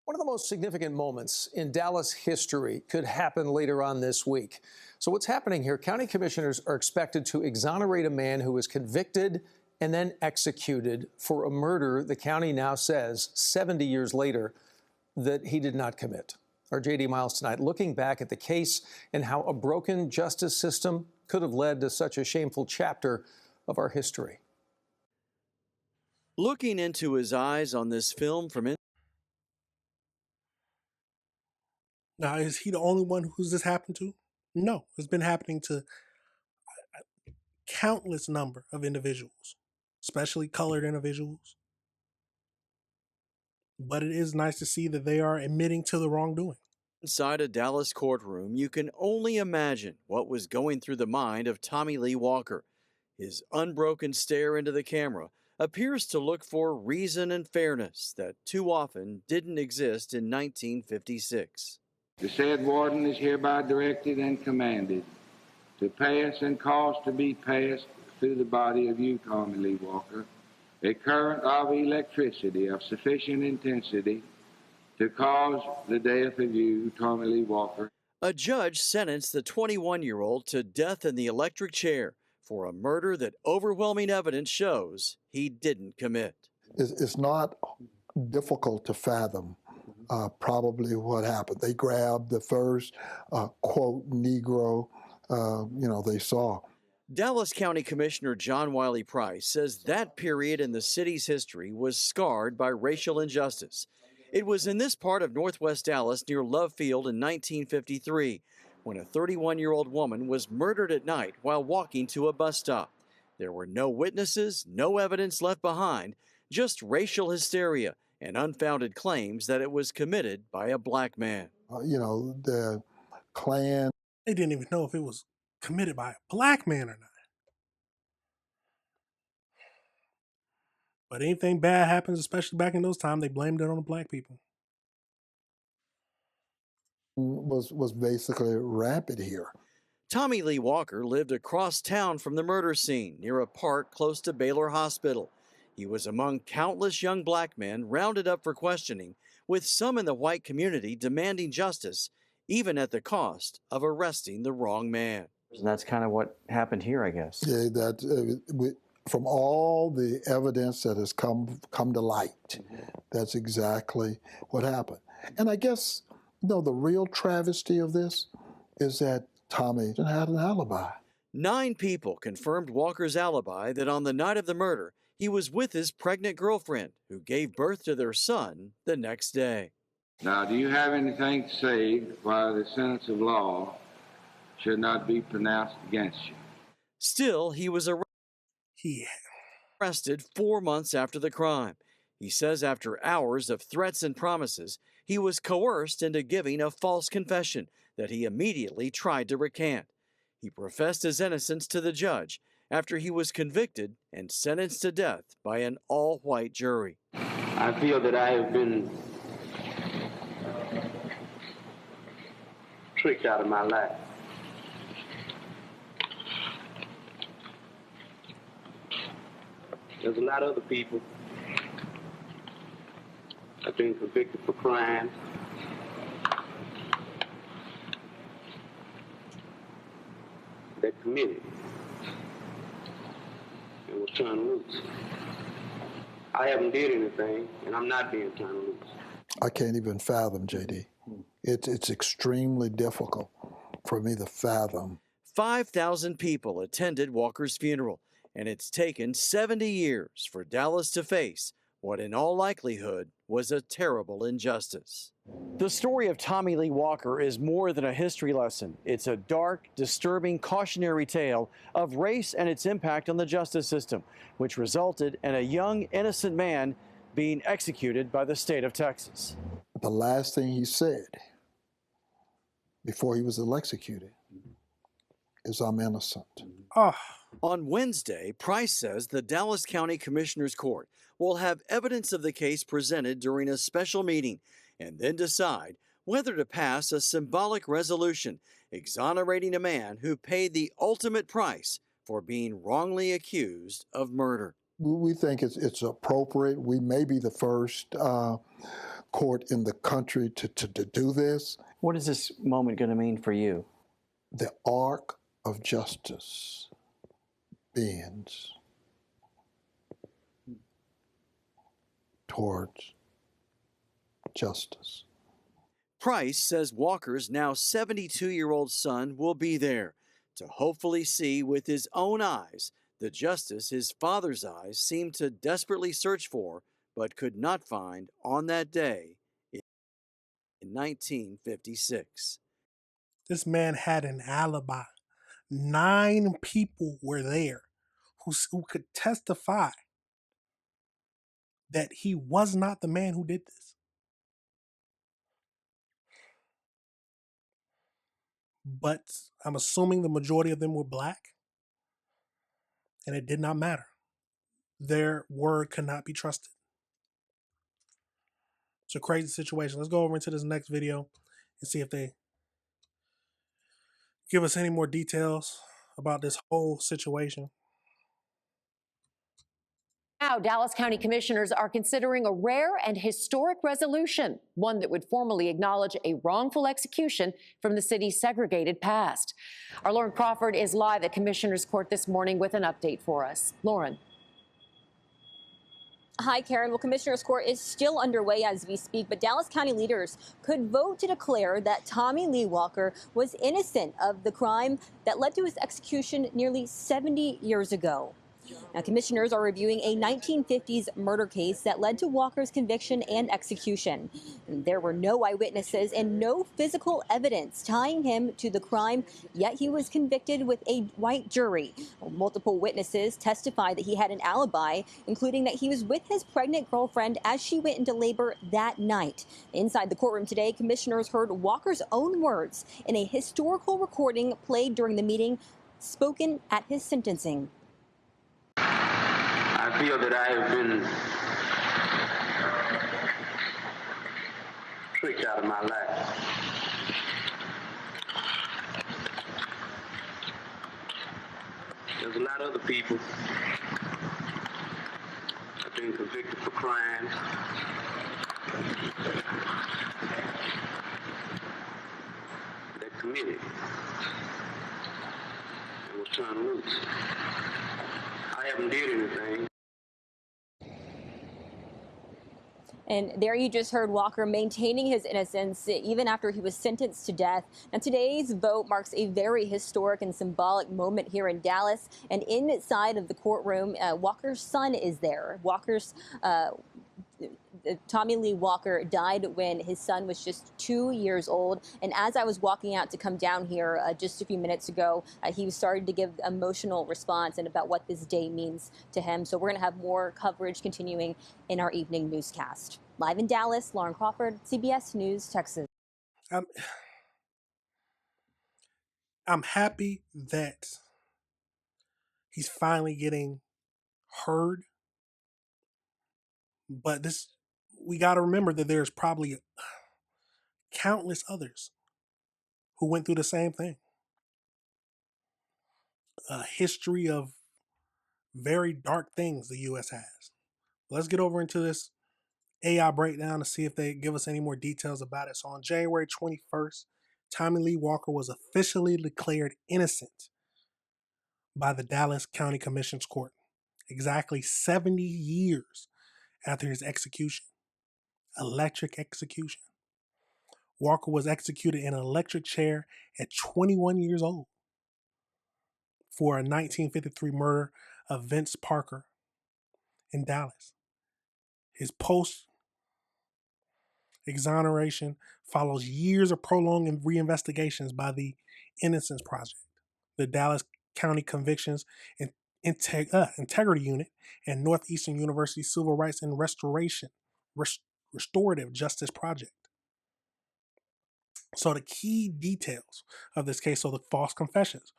One of the most significant moments in Dallas history could happen later on this week. So what's happening here? County commissioners are expected to exonerate a man who was convicted and then executed for a murder the county now says 70 years later that he did not commit. Our JD Miles tonight looking back at the case and how a broken justice system could have led to such a shameful chapter of our history. Looking into his eyes on this film from Now, is he the only one who's this happened to? No, it's been happening to a countless number of individuals, especially colored individuals. But it is nice to see that they are admitting to the wrongdoing. inside a Dallas courtroom, you can only imagine what was going through the mind of Tommy Lee Walker. His unbroken stare into the camera appears to look for reason and fairness that too often didn't exist in 1956. The said warden is hereby directed and commanded to pass and cause to be passed through the body of you, Tommy Lee Walker, a current of electricity of sufficient intensity to cause the death of you, Tommy Lee Walker. A judge sentenced the 21-year-old to death in the electric chair for a murder that overwhelming evidence shows he didn't commit. It's not difficult to fathom probably what happened. They grabbed the first, quote, Negro, they saw. Dallas County Commissioner John Wiley Price says that period in the city's history was scarred by racial injustice. It was in this part of northwest Dallas near Love Field in 1953 when a 31-year-old woman was murdered at night while walking to a bus stop. There were no witnesses, no evidence left behind, just racial hysteria and unfounded claims that it was committed by a black man. The Klan. They didn't even know if it was committed by a black man or not. But anything bad happens, especially back in those times, they blamed it on the black people. Was basically rampant here. Tommy Lee Walker lived across town from the murder scene near a park close to Baylor Hospital. He was among countless young black men rounded up for questioning, with some in the white community demanding justice, even at the cost of arresting the wrong man. And that's kind of what happened here, I guess. Yeah, from all the evidence that has come to light, that's exactly what happened. And I guess, the real travesty of this is that Tommy had an alibi. 9 people confirmed Walker's alibi that on the night of the murder, he was with his pregnant girlfriend, who gave birth to their son the next day. Now, do you have anything to say why the sentence of law should not be pronounced against you? Still, he was arrested 4 months after the crime. He says after hours of threats and promises, he was coerced into giving a false confession that he immediately tried to recant. He professed his innocence to the judge after he was convicted and sentenced to death by an all-white jury. I feel that I have been tricked out of my life. There's a lot of other people that have been convicted for crimes that committed and was turned loose. I haven't did anything, and I'm not being turned loose. I can't even fathom, JD. It's extremely difficult for me to fathom. 5,000 people attended Walker's funeral, and it's taken 70 years for Dallas to face what in all likelihood was a terrible injustice. The story of Tommy Lee Walker is more than a history lesson. It's a dark, disturbing, cautionary tale of race and its impact on the justice system, which resulted in a young, innocent man being executed by the state of Texas. The last thing he said before he was executed is, "I'm innocent." On Wednesday, Price says the Dallas County Commissioner's Court will have evidence of the case presented during a special meeting and then decide whether to pass a symbolic resolution exonerating a man who paid the ultimate price for being wrongly accused of murder. We think it's appropriate. We may be the first court in the country to do this. What is this moment going to mean for you? The arc of justice bends towards justice. Price says Walker's now 72-year-old son will be there to hopefully see with his own eyes the justice his father's eyes seemed to desperately search for but could not find on that day in 1956. This man had an alibi. 9 people were there who could testify that he was not the man who did this. But I'm assuming the majority of them were black, and it did not matter. Their word could not be trusted. It's a crazy situation. Let's go over into this next video and see if they give us any more details about this whole situation. Now, Dallas County commissioners are considering a rare and historic resolution, one that would formally acknowledge a wrongful execution from the city's segregated past. Our Lauren Crawford is live at Commissioners Court this morning with an update for us. Lauren. Hi, Karen. Well, Commissioners Court is still underway as we speak, but Dallas County leaders could vote to declare that Tommy Lee Walker was innocent of the crime that led to his execution nearly 70 years ago. Now, commissioners are reviewing a 1950s murder case that led to Walker's conviction and execution. And there were no eyewitnesses and no physical evidence tying him to the crime, yet he was convicted with a white jury. Multiple witnesses testified that he had an alibi, including that he was with his pregnant girlfriend as she went into labor that night. Inside the courtroom today, commissioners heard Walker's own words in a historical recording played during the meeting, spoken at his sentencing. I feel that I have been tricked out of my life. There's a lot of other people have been convicted for crimes that committed and were turned loose. I haven't did anything. And there you just heard Walker maintaining his innocence even after he was sentenced to death. And today's vote marks a very historic and symbolic moment here in Dallas. And inside of the courtroom, Walker's son is there. Tommy Lee Walker died when his son was just 2 years old. And as I was walking out to come down here just a few minutes ago, he started to give emotional response and about what this day means to him. So we're going to have more coverage continuing in our evening newscast. Live in Dallas, Lauren Crawford, CBS News, Texas. I'm happy that he's finally getting heard. But we got to remember that there's probably countless others who went through the same thing. A history of very dark things the U.S. has. Let's get over into this AI breakdown to see if they give us any more details about it. So on January 21st, Tommy Lee Walker was officially declared innocent by the Dallas County Commissioners Court, exactly 70 years after his execution. Electric execution. Walker was executed in an electric chair at 21 years old for a 1953 murder of Vince Parker in Dallas. His post-exoneration follows years of prolonged reinvestigations by the Innocence Project, the Dallas County Convictions and Integrity Unit, and Northeastern University Civil Rights and Restorative Justice Project. So the key details of this case, so the false confessions.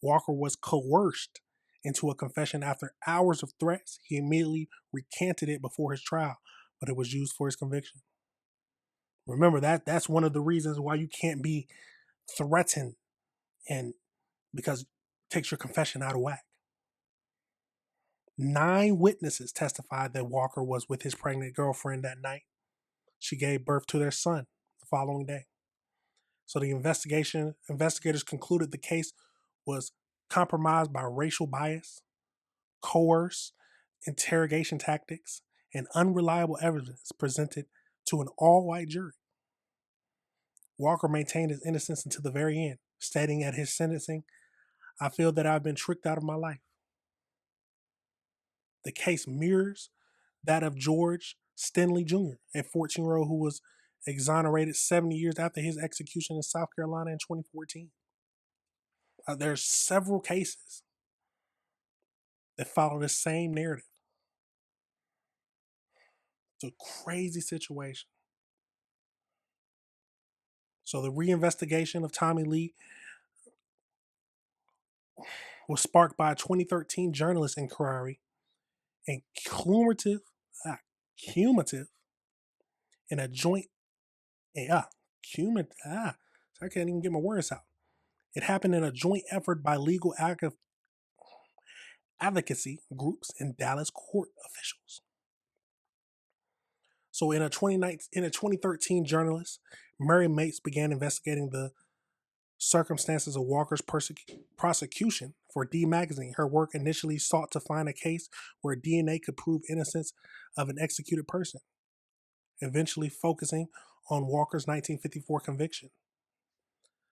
Walker was coerced into a confession after hours of threats. He immediately recanted it before his trial, but it was used for his conviction. Remember, that's one of the reasons why you can't be threatened, and because it takes your confession out of whack. 9 witnesses testified that Walker was with his pregnant girlfriend that night. she gave birth to their son the following day. So the investigators concluded the case was compromised by racial bias, coerced interrogation tactics, and unreliable evidence presented to an all-white jury. Walker maintained his innocence until the very end, stating at his sentencing, "I feel that I've been tricked out of my life." The case mirrors that of George Stenley Jr., a 14-year-old who was exonerated 70 years after his execution in South Carolina in 2014. There's several cases that follow the same narrative. It's a crazy situation. So the reinvestigation of Tommy Lee was sparked by a 2013 journalist inquiry and cumulative in a joint, I can't even get my words out. It happened in a joint effort by legal advocacy groups and Dallas court officials. So in a 2013 journalist, Mary Mates began investigating the circumstances of Walker's prosecution for D Magazine. Her work initially sought to find a case where DNA could prove innocence of an executed person, eventually focusing on Walker's 1954 conviction.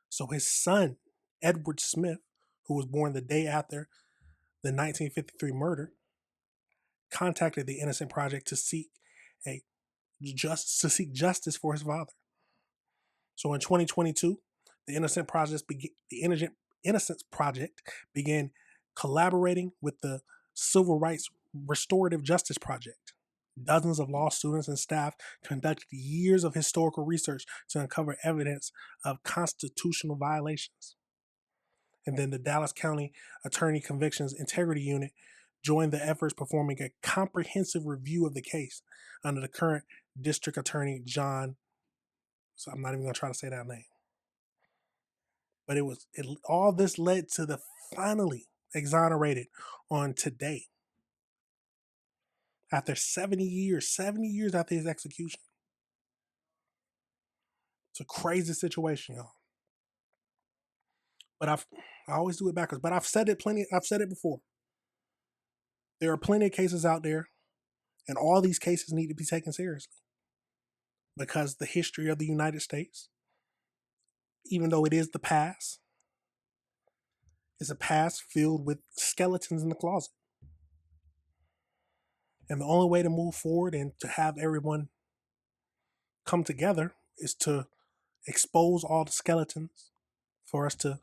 So his son, Edward Smith, who was born the day after the 1953 murder, contacted the Innocent Project to seek justice for his father. So in 2022, the Innocence Project began collaborating with the Civil Rights Restorative Justice Project. Dozens of law students and staff conducted years of historical research to uncover evidence of constitutional violations. And then the Dallas County Attorney Convictions Integrity Unit joined the efforts, performing a comprehensive review of the case under the current District Attorney John, so I'm not even going to try to say that name. But all this led to the finally exonerated on today. After 70 years after his execution. It's a crazy situation, y'all. But I always do it backwards. But I've said it before. There are plenty of cases out there, and all these cases need to be taken seriously. Because the history of the United States, even though it is the past, is a past filled with skeletons in the closet. And the only way to move forward and to have everyone come together is to expose all the skeletons for us to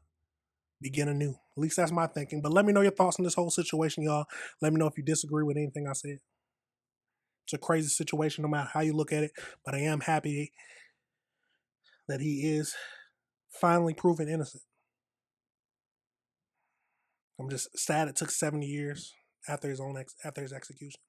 begin anew. At least that's my thinking. But let me know your thoughts on this whole situation, y'all. Let me know if you disagree with anything I said. It's a crazy situation no matter how you look at it. But I am happy that he is finally proven innocent. I'm just sad it took 70 years after his execution.